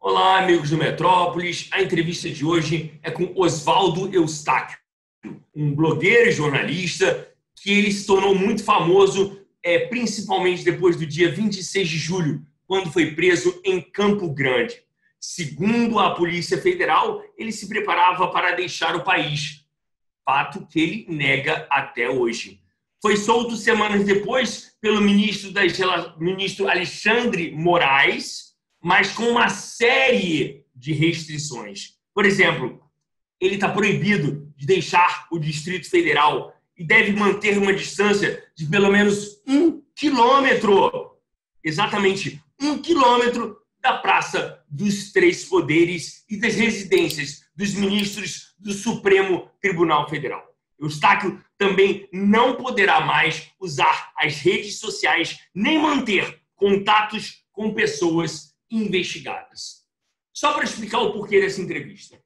Olá, amigos do Metrópolis. A entrevista de hoje é com Oswaldo Eustáquio, um blogueiro e jornalista que ele se tornou muito famoso, principalmente depois do dia 26 de julho, quando foi preso em Campo Grande. Segundo a Polícia Federal, ele se preparava para deixar o país, fato que ele nega até hoje. Foi solto semanas depois pelo ministro Alexandre Moraes, mas com uma série de restrições. Por exemplo, ele está proibido de deixar o Distrito Federal e deve manter uma distância de pelo menos 1 quilômetro, exatamente 1 quilômetro da Praça dos Três Poderes e das residências dos ministros do Supremo Tribunal Federal. Eustáquio também não poderá mais usar as redes sociais nem manter contatos com pessoas investigadas. Só para explicar o porquê dessa entrevista.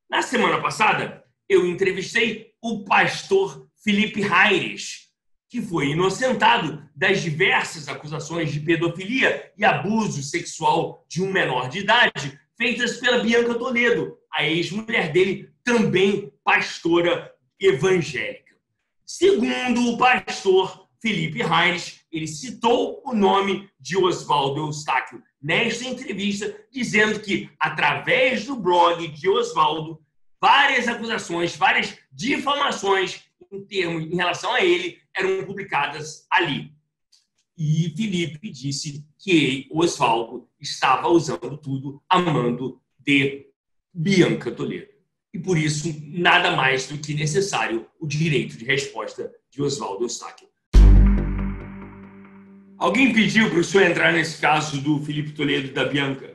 Na semana passada, eu entrevistei o pastor Felipe Reyes, que foi inocentado das diversas acusações de pedofilia e abuso sexual de um menor de idade feitas pela Bianca Toledo, a ex-mulher dele, também pastora evangélica. Segundo o pastor Felipe Reyes, ele citou o nome de Oswaldo Eustáquio nesta entrevista, dizendo que, através do blog de Oswaldo, várias acusações, várias difamações em relação a ele eram publicadas ali. E Felipe disse que Oswaldo estava usando tudo a mando de Bianca Toledo. E por isso, nada mais do que necessário o direito de resposta de Oswaldo Eustáquio. Alguém pediu para o senhor entrar nesse caso do Felipe Toledo,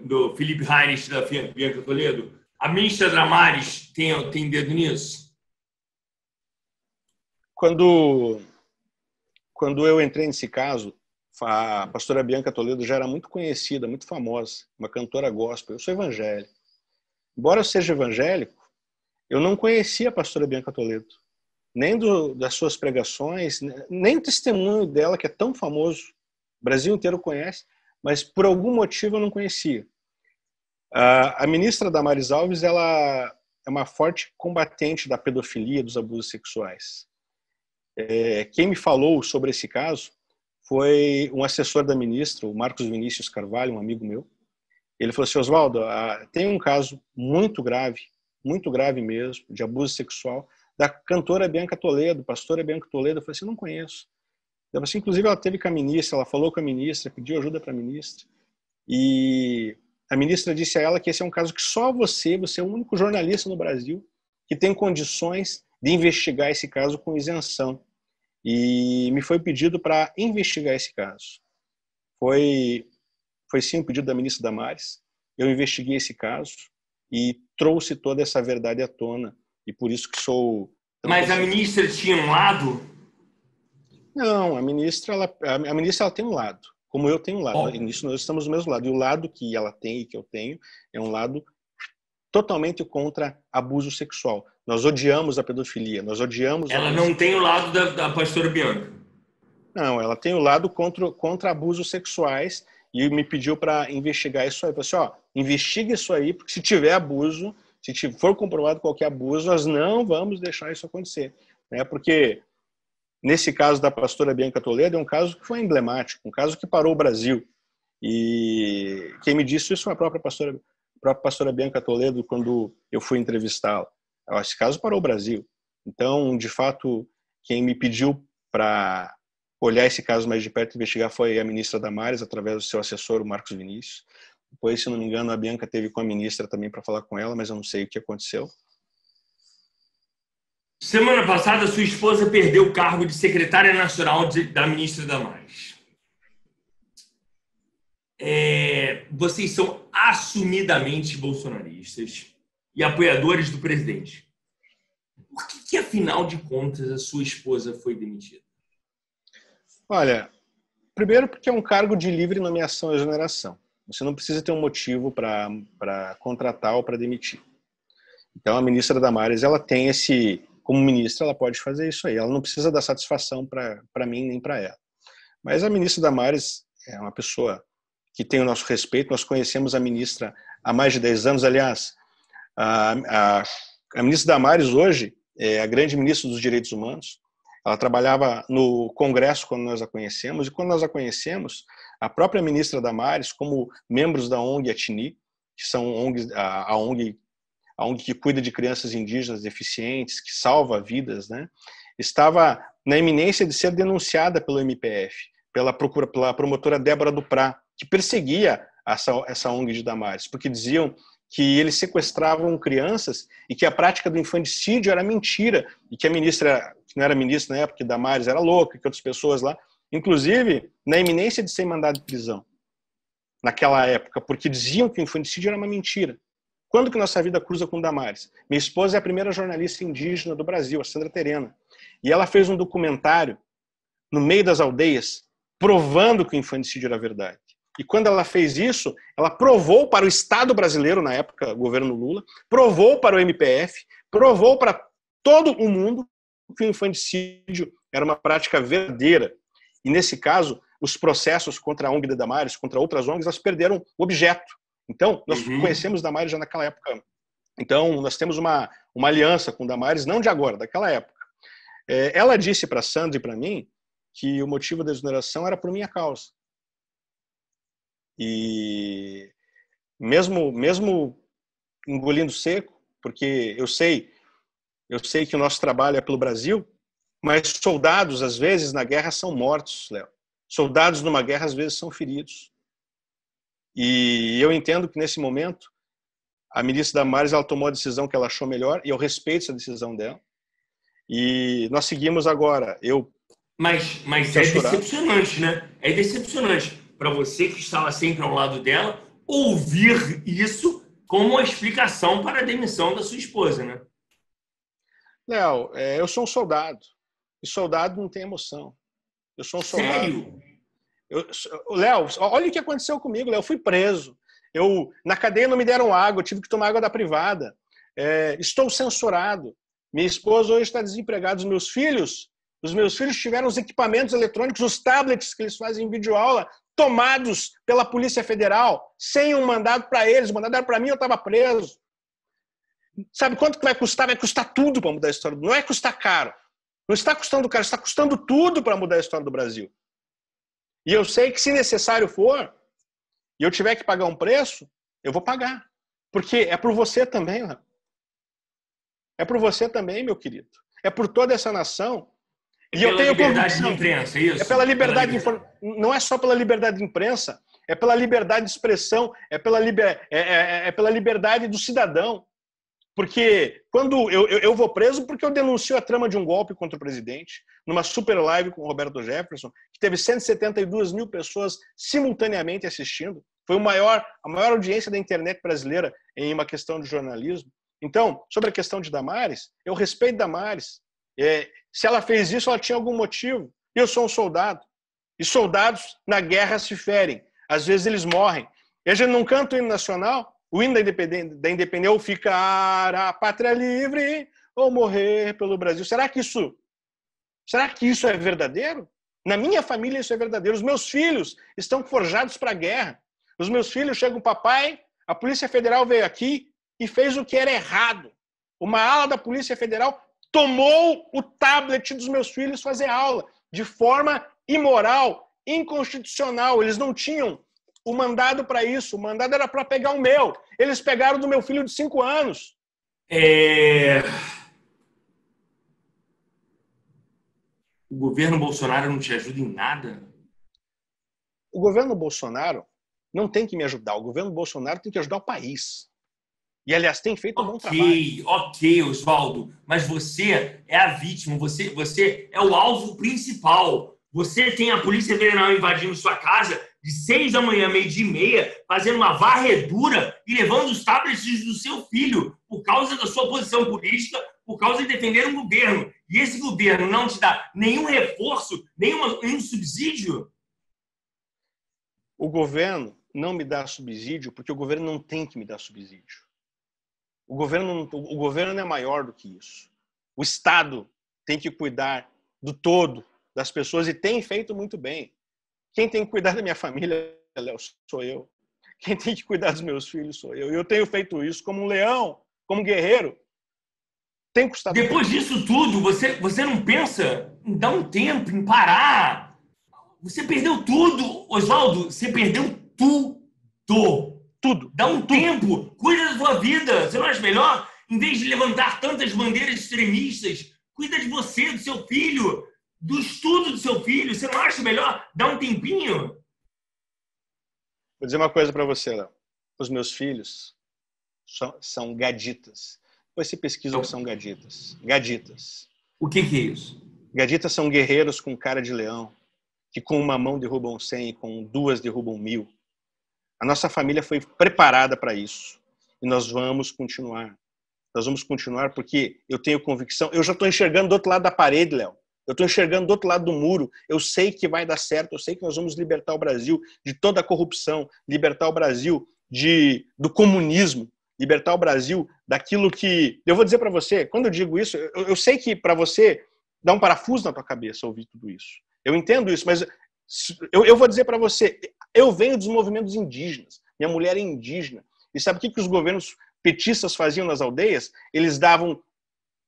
do Felipe Reyes da Bianca Toledo? A ministra Damares tem dedo nisso? Quando eu entrei nesse caso, a pastora Bianca Toledo já era muito conhecida, muito famosa, uma cantora gospel. Eu sou evangélico. Embora eu seja evangélico, eu não conhecia a pastora Bianca Toledo, nem das suas pregações, nem o testemunho dela, que é tão famoso. O Brasil inteiro conhece, mas por algum motivo eu não conhecia. A ministra Damares Alves, ela é uma forte combatente da pedofilia, dos abusos sexuais. Quem me falou sobre esse caso foi um assessor da ministra, o Marcos Vinícius Carvalho, um amigo meu. Ele falou assim: Oswaldo, tem um caso muito grave mesmo, de abuso sexual, da cantora Bianca Toledo, pastora Bianca Toledo. Eu falei assim: não conheço. Eu falei assim, inclusive ela teve com a ministra, ela falou com a ministra, pediu ajuda para a ministra, e a ministra disse a ela que esse é um caso que só você é o único jornalista no Brasil que tem condições de investigar esse caso com isenção. E me foi pedido para investigar esse caso. Foi sim um pedido da ministra Damares. Eu investiguei esse caso e trouxe toda essa verdade à tona. E por isso que sou... Mas a ministra tinha um lado? Não, a ministra ela tem um lado, como eu tenho um lado. Nisso nós estamos do mesmo lado. E o lado que ela tem e que eu tenho é um lado totalmente contra abuso sexual. Nós odiamos a pedofilia, nós odiamos... Ela não tem o lado da pastora Bianca? Não, ela tem o lado contra abusos sexuais e me pediu para investigar isso aí. Eu falei assim, investiga isso aí, porque se tiver abuso, se for comprovado qualquer abuso, nós não vamos deixar isso acontecer. Porque nesse caso da pastora Bianca Toledo é um caso que foi emblemático, um caso que parou o Brasil. E quem me disse isso foi a própria pastora Bianca Toledo, quando eu fui entrevistá-la. Esse caso parou o Brasil. Então, de fato, quem me pediu para olhar esse caso mais de perto e investigar foi a ministra Damares, através do seu assessor, o Marcos Vinícius. Depois, se não me engano, a Bianca teve com a ministra também para falar com ela, mas eu não sei o que aconteceu. Semana passada, sua esposa perdeu o cargo de secretária nacional da ministra Damares. Vocês são assumidamente bolsonaristas e apoiadores do presidente. Por que, afinal de contas, a sua esposa foi demitida? Olha, primeiro porque é um cargo de livre nomeação e exoneração. Você não precisa ter um motivo para contratar ou para demitir. Então, a ministra Damares, ela tem como ministra, ela pode fazer isso aí. Ela não precisa dar satisfação para mim nem para ela. Mas a ministra Damares é uma pessoa que tem o nosso respeito. Nós conhecemos a ministra há mais de 10 anos. Aliás, a ministra Damares hoje é a grande ministra dos Direitos Humanos. Ela trabalhava no Congresso quando nós a conhecemos, e quando nós a conhecemos, a própria ministra Damares, como membros da ONG Atini, que são a ONG que cuida de crianças indígenas deficientes, que salva vidas, né, estava na iminência de ser denunciada pelo MPF, pela promotora Débora Duprá, que perseguia essa ONG de Damares, porque diziam que eles sequestravam crianças e que a prática do infanticídio era mentira, e que a ministra, que não era ministra na época, que Damares era louca, que outras pessoas lá, inclusive na iminência de ser mandado de prisão, naquela época, porque diziam que o infanticídio era uma mentira. Quando que nossa vida cruza com Damares? Minha esposa é a primeira jornalista indígena do Brasil, a Sandra Terena, e ela fez um documentário no meio das aldeias, provando que o infanticídio era verdade. E quando ela fez isso, ela provou para o Estado brasileiro, na época, o governo Lula, provou para o MPF, provou para todo o mundo que o infanticídio era uma prática verdadeira. E, nesse caso, os processos contra a ONG de Damares, contra outras ONGs, elas perderam o objeto. Então, nós conhecemos Damares já naquela época. Então, nós temos uma aliança com Damares, não de agora, daquela época. Ela disse para a Sandra e para mim que o motivo da exoneração era por minha causa. E mesmo engolindo seco, porque eu sei que o nosso trabalho é pelo Brasil, mas soldados, às vezes, na guerra são mortos, Léo. Soldados numa guerra, às vezes, são feridos. E eu entendo que, nesse momento, a ministra Damares, ela tomou a decisão que ela achou melhor, e eu respeito essa decisão dela. E nós seguimos agora. Mas é decepcionante, né? É decepcionante para você que estava sempre ao lado dela ouvir isso como uma explicação para a demissão da sua esposa, né? Léo, eu sou um soldado. E soldado não tem emoção. Eu sou um soldado. Sério? Léo, olha o que aconteceu comigo, Léo. Eu fui preso. Na cadeia não me deram água, eu tive que tomar água da privada. Estou censurado. Minha esposa hoje está desempregada. Os meus filhos tiveram os equipamentos eletrônicos, os tablets que eles fazem videoaula, tomados pela Polícia Federal, sem um mandado para eles. O mandado era para mim, eu estava preso. Sabe quanto que vai custar? Vai custar tudo para mudar a história. Não é custar caro. Não está custando caro, está custando tudo para mudar a história do Brasil. E eu sei que, se necessário for, e eu tiver que pagar um preço, eu vou pagar. Porque é por você também, Léo. É por você também, meu querido. É por toda essa nação. E eu tenho liberdade de imprensa, isso? É pela liberdade de informação. Não é só pela liberdade de imprensa, é pela liberdade de expressão, é pela liberdade do cidadão. Porque quando eu vou preso porque eu denuncio a trama de um golpe contra o presidente, numa super live com o Roberto Jefferson, que teve 172 mil pessoas simultaneamente assistindo. Foi a maior audiência da internet brasileira em uma questão de jornalismo. Então, sobre a questão de Damares, eu respeito Damares. Se ela fez isso, ela tinha algum motivo. Eu sou um soldado. E soldados na guerra se ferem. Às vezes eles morrem. E a gente não canta o hino nacional, o hino da independência, ou ficar a pátria livre, ou morrer pelo Brasil. Será que isso é verdadeiro? Na minha família isso é verdadeiro. Os meus filhos estão forjados para a guerra. Os meus filhos chegam, papai, a Polícia Federal veio aqui e fez o que era errado. Uma ala da Polícia Federal tomou o tablet dos meus filhos fazer aula de forma imoral, inconstitucional. Eles não tinham o mandado para isso. O mandado era para pegar o meu. Eles pegaram do meu filho de 5 anos. O governo Bolsonaro não te ajuda em nada? O governo Bolsonaro não tem que me ajudar. O governo Bolsonaro tem que ajudar o país. E, aliás, tem feito um bom trabalho. Ok, Oswaldo. Mas você é a vítima. Você é o alvo principal. Você tem a Polícia Federal invadindo sua casa de 6 da manhã, 12h30, fazendo uma varredura e levando os tablets do seu filho por causa da sua posição política, por causa de defender um governo. E esse governo não te dá nenhum reforço, nenhum subsídio? O governo não me dá subsídio porque o governo não tem que me dar subsídio. O governo é maior do que isso. O Estado tem que cuidar do todo das pessoas e tem feito muito bem. Quem tem que cuidar da minha família, Léo, sou eu. Quem tem que cuidar dos meus filhos sou eu. E eu tenho feito isso como um leão, como um guerreiro. Tem custado. Depois disso tudo, você não pensa em dar um tempo, em parar? Você perdeu tudo, Oswaldo. Você perdeu tudo. Tudo. Dá um tempo. Cuida da sua vida. Você não acha melhor? Em vez de levantar tantas bandeiras extremistas, cuida de você, do seu filho, do estudo do seu filho. Você não acha melhor dar um tempinho? Vou dizer uma coisa para você, Léo. Os meus filhos são gaditas. Depois você pesquisa o que são gaditas. Gaditas. O que é isso? Gaditas são guerreiros com cara de leão, que com uma mão derrubam 100 e com duas derrubam 1000. A nossa família foi preparada para isso. E nós vamos continuar. Nós vamos continuar porque eu tenho convicção. Eu já estou enxergando do outro lado da parede, Léo. Eu estou enxergando do outro lado do muro. Eu sei que vai dar certo. Eu sei que nós vamos libertar o Brasil de toda a corrupção, libertar o Brasil do comunismo, libertar o Brasil daquilo que... Eu vou dizer para você, quando eu digo isso, eu sei que para você dá um parafuso na tua cabeça ouvir tudo isso. Eu entendo isso, mas eu vou dizer para você, eu venho dos movimentos indígenas. Minha mulher é indígena. E sabe o que os governos petistas faziam nas aldeias? Eles davam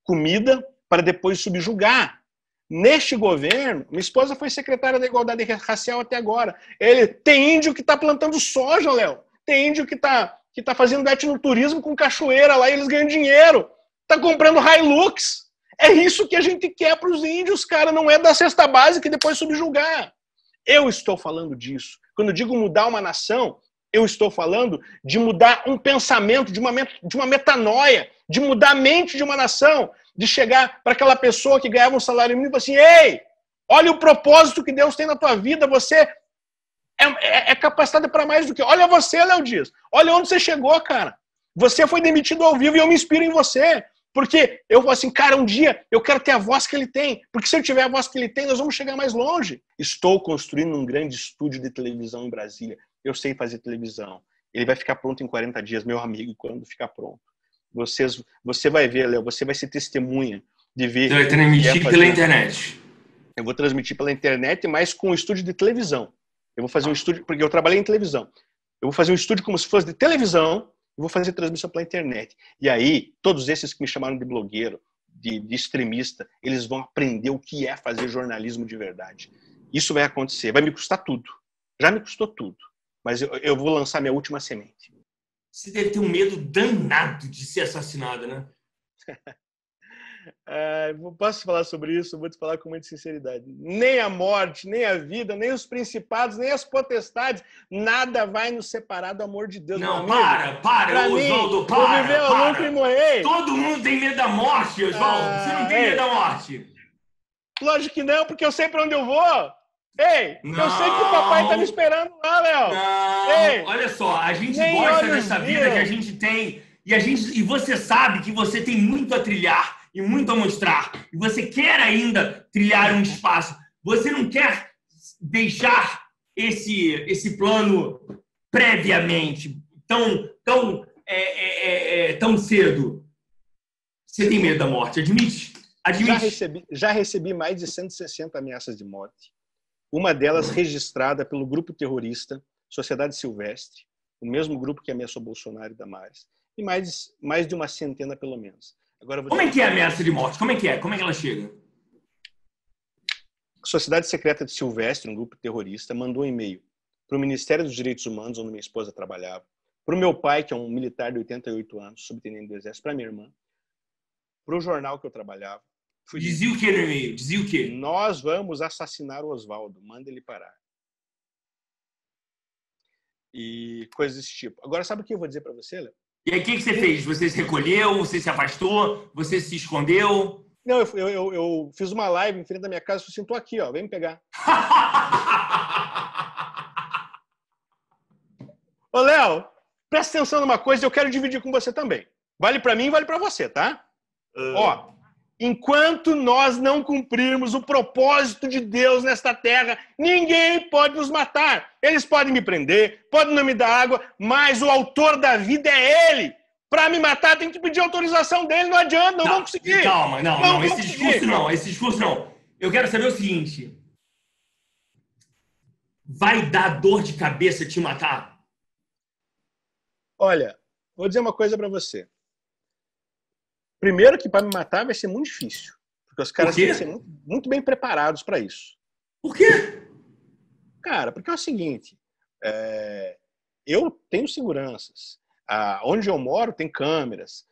comida para depois subjugar. Neste governo, minha esposa foi secretária da Igualdade Racial até agora. Tem índio que está plantando soja, Léo. Tem índio que tá fazendo etnoturismo com cachoeira lá e eles ganham dinheiro. Tá comprando Hilux. É isso que a gente quer para os índios, cara. Não é da cesta básica e depois subjugar. Eu estou falando disso. Quando eu digo mudar uma nação, eu estou falando de mudar um pensamento, de uma metanoia, de mudar a mente de uma nação, de chegar para aquela pessoa que ganhava um salário mínimo e falar assim, ei, olha o propósito que Deus tem na tua vida, você é capacitado para mais do que... Olha você, Léo Dias, olha onde você chegou, cara. Você foi demitido ao vivo e eu me inspiro em você. Porque eu falo assim, cara, um dia eu quero ter a voz que ele tem. Porque se eu tiver a voz que ele tem, nós vamos chegar mais longe. Estou construindo um grande estúdio de televisão em Brasília. Eu sei fazer televisão. Ele vai ficar pronto em 40 dias, meu amigo, quando ficar pronto. Você vai ver, Léo, você vai ser testemunha de ver... Você vai transmitir pela internet. Eu vou transmitir pela internet, mas com um estúdio de televisão. Eu vou fazer um estúdio, porque eu trabalhei em televisão. Eu vou fazer um estúdio como se fosse de televisão, e vou fazer transmissão pela internet. E aí, todos esses que me chamaram de blogueiro, de extremista, eles vão aprender o que é fazer jornalismo de verdade. Isso vai acontecer. Vai me custar tudo. Já me custou tudo. Mas eu vou lançar minha última semente. Você deve ter um medo danado de ser assassinado, né? Posso falar sobre isso? Vou te falar com muita sinceridade. Nem a morte, nem a vida, nem os principados, nem as potestades, nada vai nos separar do amor de Deus. Não, para, Oswaldo, para. Morrer. Todo mundo tem medo da morte, Oswaldo. Você não tem medo da morte. Lógico que não, porque eu sei para onde eu vou. Ei, não. Eu sei que o papai tá me esperando lá, Léo. Não, olha só, a gente gosta dessa vida que a gente tem e você sabe que você tem muito a trilhar e muito a mostrar. E você quer ainda trilhar um espaço. Você não quer deixar esse plano previamente tão cedo. Você tem medo da morte, admite? Já recebi mais de 160 ameaças de morte. Uma delas registrada pelo grupo terrorista Sociedade Silvestre, o mesmo grupo que ameaçou Bolsonaro e Damares. E mais de uma centena, pelo menos. Agora, como é que é a ameaça de morte? Como é que é? Como é que ela chega? A Sociedade Secreta de Silvestre, um grupo terrorista, mandou um e-mail para o Ministério dos Direitos Humanos, onde minha esposa trabalhava, para o meu pai, que é um militar de 88 anos, subtenente do Exército, para minha irmã, para o jornal que eu trabalhava. Dizia o que no e-mail? Dizia o quê? Nós vamos assassinar o Oswaldo, manda ele parar. E coisas desse tipo. Agora, sabe o que eu vou dizer para você, Léo? E aí, o que você fez? Você se recolheu? Você se afastou? Você se escondeu? Não, eu fiz uma live em frente da minha casa e falei assim, tô aqui, ó, vem me pegar. Ô, Léo, presta atenção numa coisa, eu quero dividir com você também. Vale para mim e vale para você, tá? Ó, enquanto nós não cumprirmos o propósito de Deus nesta terra, ninguém pode nos matar. Eles podem me prender, podem não me dar água, mas o autor da vida é Ele. Para me matar, tem que pedir autorização dele, não adianta, não vamos conseguir. Calma, não, esse discurso não. Eu quero saber o seguinte. Vai dar dor de cabeça te matar? Olha, vou dizer uma coisa para você. Primeiro que para me matar vai ser muito difícil, porque os Por caras têm que ser quê? muito, muito bem preparados para isso. Por quê? Cara, porque é o seguinte, eu tenho seguranças. Onde eu moro tem câmeras.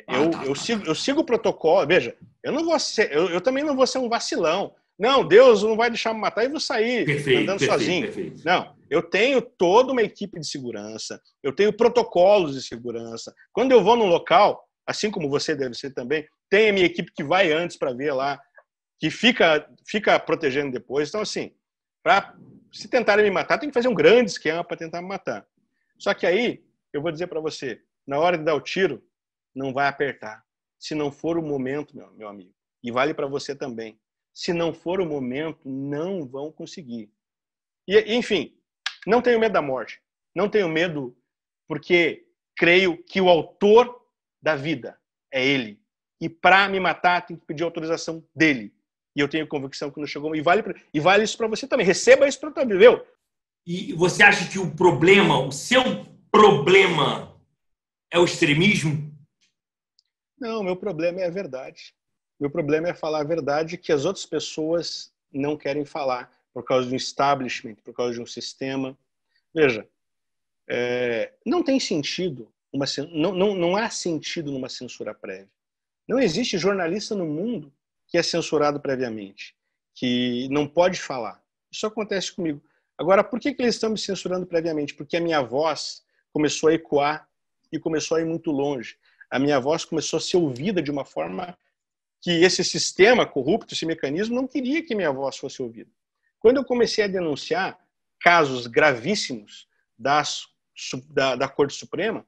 Ah, tá, Eu tá, tá, sigo, eu tá. sigo o protocolo. Veja, eu não vou ser, eu também não vou ser um vacilão. Não, Deus não vai deixar me matar e vou sair Perfeito, andando perfeito, sozinho. perfeito. Não, eu tenho toda uma equipe de segurança, eu tenho protocolos de segurança. Quando eu vou num local, assim como você deve ser também, tem a minha equipe que vai antes para ver lá, que fica protegendo depois. Então, assim, para se tentarem me matar, tem que fazer um grande esquema para tentar me matar. Só que aí, eu vou dizer para você, na hora de dar o tiro, não vai apertar. Se não for o momento, meu amigo, e vale para você também, se não for o momento, não vão conseguir. E, enfim, não tenho medo da morte. Não tenho medo porque creio que o autor da vida é ele. E para me matar, tem que pedir autorização dele. E eu tenho convicção que não chegou. E vale isso para você também. Receba isso para tua vida, viu? E você acha que o problema, o seu problema é o extremismo? Não, meu problema é a verdade. Meu problema é falar a verdade que as outras pessoas não querem falar por causa de um establishment, por causa de um sistema. Veja, não tem sentido, não há sentido numa censura prévia. Não existe jornalista no mundo que é censurado previamente, que não pode falar. Isso acontece comigo. Agora, por que eles estão me censurando previamente? Porque a minha voz começou a ecoar e começou a ir muito longe. A minha voz começou a ser ouvida de uma forma que esse sistema corrupto, esse mecanismo, não queria que minha voz fosse ouvida. Quando eu comecei a denunciar casos gravíssimos da Corte Suprema,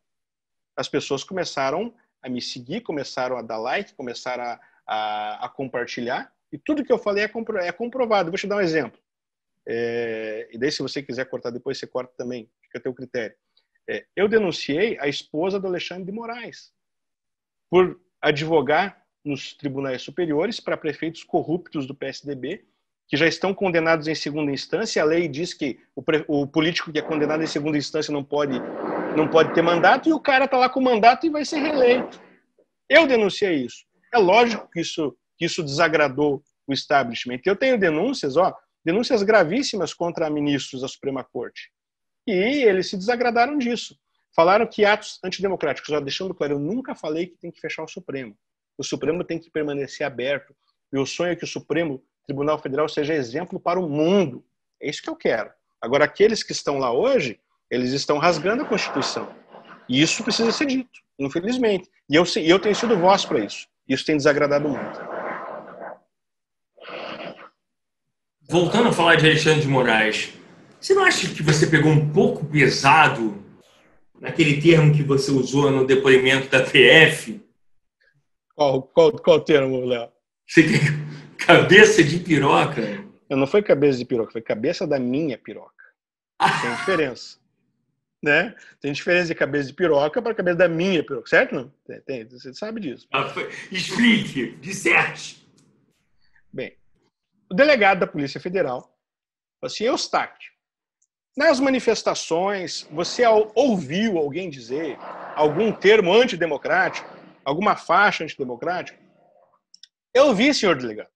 as pessoas começaram a me seguir, começaram a dar like, começaram a compartilhar, e tudo que eu falei é comprovado. Vou te dar um exemplo. E daí, se você quiser cortar depois, você corta também, fica a teu critério. Eu denunciei a esposa do Alexandre de Moraes por advogar nos tribunais superiores para prefeitos corruptos do PSDB, que já estão condenados em segunda instância. A lei diz que o político que é condenado em segunda instância não pode ter mandato, e o cara está lá com mandato e vai ser reeleito. Eu denunciei isso. É lógico que isso desagradou o establishment. Eu tenho denúncias gravíssimas contra ministros da Suprema Corte. E eles se desagradaram disso. Falaram que atos antidemocráticos, deixando claro, eu nunca falei que tem que fechar o Supremo. O Supremo tem que permanecer aberto. Meu sonho é que o Supremo Tribunal Federal seja exemplo para o mundo. É isso que eu quero. Agora, aqueles que estão lá hoje, eles estão rasgando a Constituição. E isso precisa ser dito, infelizmente. E eu tenho sido voz para isso. Isso tem desagradado muito. Voltando a falar de Alexandre de Moraes, você não acha que você pegou um pouco pesado naquele termo que você usou no depoimento da PF? Qual termo, Léo? Você tem cabeça de piroca? Não foi cabeça de piroca, foi cabeça da minha piroca. Tem diferença. Né? Tem diferença de cabeça de piroca para cabeça da minha piroca, certo? Não? Você sabe disso. Explique, disserte. Bem, o delegado da Polícia Federal falou assim: Eustáquio, nas manifestações, você ouviu alguém dizer algum termo antidemocrático, alguma faixa antidemocrática? Eu vi, senhor delegado.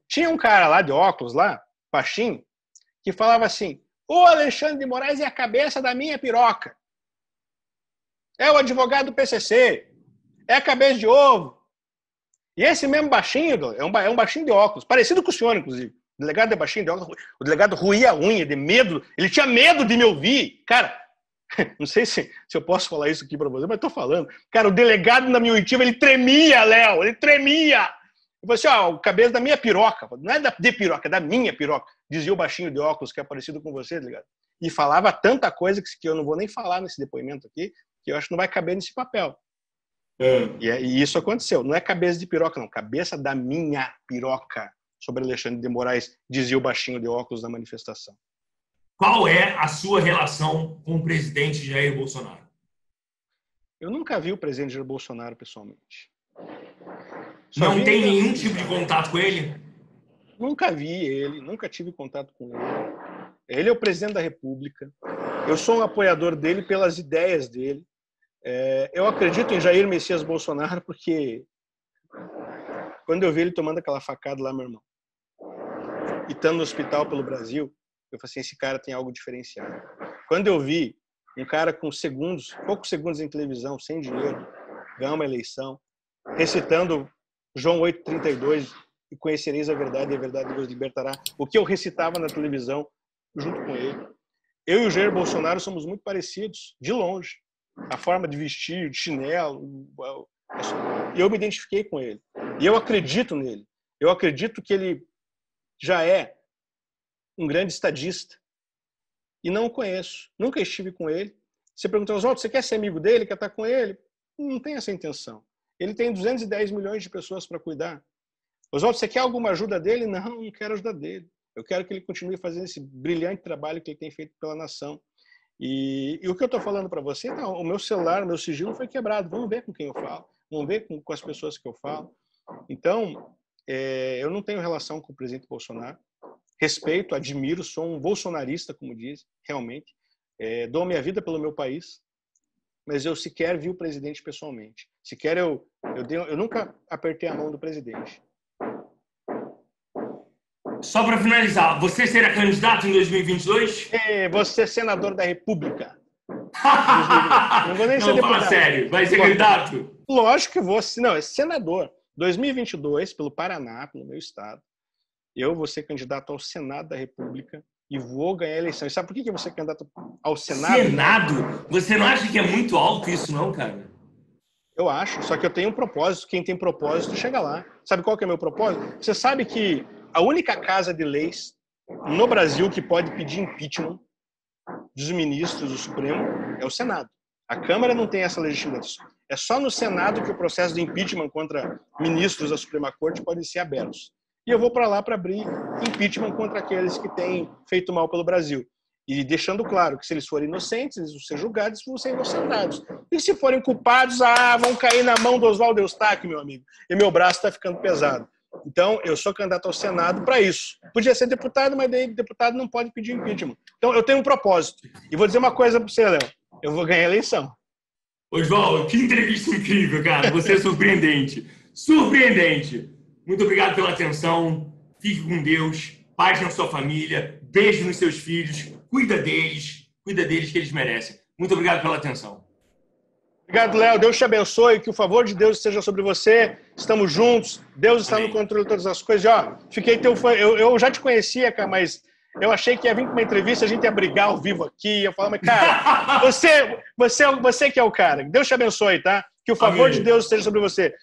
Tinha um cara lá de óculos, lá, baixinho, que falava assim: o Alexandre de Moraes é a cabeça da minha piroca. É o advogado do PCC. É a cabeça de ovo. E esse mesmo baixinho, é um baixinho de óculos, parecido com o senhor, inclusive. O delegado é baixinho de óculos, o delegado ruía a unha de medo, ele tinha medo de me ouvir. Cara, não sei se eu posso falar isso aqui para você, mas tô falando. Cara, o delegado na minha oitiva, ele tremia, Léo, ele tremia. Eu falei assim, o cabeça da minha piroca, não é de piroca, é da minha piroca, dizia o baixinho de óculos que é parecido com você, delegado. E falava tanta coisa que eu não vou nem falar nesse depoimento aqui, que eu acho que não vai caber nesse papel. E isso aconteceu. Não é cabeça de piroca, não. Cabeça da minha piroca. Sobre Alexandre de Moraes, dizia o baixinho de óculos na manifestação. Qual é a sua relação com o presidente Jair Bolsonaro? Eu nunca vi o presidente Jair Bolsonaro pessoalmente. Não tem nenhum tipo de contato com ele? Nunca vi ele, nunca tive contato com ele. Ele é o presidente da República. Eu sou um apoiador dele pelas ideias dele. Eu acredito em Jair Messias Bolsonaro porque quando eu vi ele tomando aquela facada lá, meu irmão, e estando no hospital pelo Brasil, eu falei assim, esse cara tem algo diferenciado. Quando eu vi um cara com poucos segundos em televisão, sem dinheiro, ganhar uma eleição, recitando João 8,32, e conhecereis a verdade vos libertará, o que eu recitava na televisão junto com ele. Eu e o Jair Bolsonaro somos muito parecidos, de longe. A forma de vestir, de chinelo, e eu me identifiquei com ele. E eu acredito nele. Eu acredito que ele já é um grande estadista. E não o conheço. Nunca estive com ele. Você pergunta, Oswaldo, você quer ser amigo dele? Quer estar com ele? Não tem essa intenção. Ele tem 210 milhões de pessoas para cuidar. Oswaldo, você quer alguma ajuda dele? Não quero ajuda dele. Eu quero que ele continue fazendo esse brilhante trabalho que ele tem feito pela nação. E o que eu estou falando para você, então, o meu celular, o meu sigilo foi quebrado. Vamos ver com quem eu falo. Vamos ver com as pessoas que eu falo. Então, eu não tenho relação com o presidente Bolsonaro. Respeito, admiro, sou um bolsonarista, como diz, realmente. Dou minha vida pelo meu país, mas eu sequer vi o presidente pessoalmente. Sequer eu nunca apertei a mão do presidente. Só para finalizar, você será candidato em 2022? Você é senador da República. Não vou nem ser deputado. Fala sério, vai ser candidato? Lógico que vou. Não, é senador. 2022, pelo Paraná, pelo meu estado, eu vou ser candidato ao Senado da República e vou ganhar a eleição. E sabe por que eu vou ser candidato ao Senado? Senado? Você não acha que é muito alto isso, não, cara? Eu acho, só que eu tenho um propósito. Quem tem propósito chega lá. Sabe qual que é o meu propósito? Você sabe que a única casa de leis no Brasil que pode pedir impeachment dos ministros do Supremo é o Senado. A Câmara não tem essa legitimidade. É só no Senado que o processo de impeachment contra ministros da Suprema Corte pode ser abertos. E eu vou para lá para abrir impeachment contra aqueles que têm feito mal pelo Brasil. E deixando claro que se eles forem inocentes, eles vão ser julgados e vão ser inocentados. E se forem culpados, vão cair na mão do Oswaldo Eustáquio, meu amigo. E meu braço está ficando pesado. Então, eu sou candidato ao Senado para isso. Podia ser deputado, mas daí deputado não pode pedir impeachment. Então, eu tenho um propósito. E vou dizer uma coisa para você, Léo. Eu vou ganhar a eleição. Oswaldo, que entrevista incrível, cara. Você é surpreendente. Surpreendente. Muito obrigado pela atenção. Fique com Deus. Paz na sua família. Beijo nos seus filhos. Cuida deles que eles merecem. Muito obrigado pela atenção. Obrigado, Léo. Deus te abençoe. Que o favor de Deus esteja sobre você. Estamos juntos. Deus está no controle de todas as coisas. Fiquei teu fã. Eu já te conhecia, cara, mas eu achei que ia vir com uma entrevista, a gente ia brigar ao vivo aqui. Eu falava, mas, cara, você que é o cara. Deus te abençoe, tá? Que o favor de Deus esteja sobre você.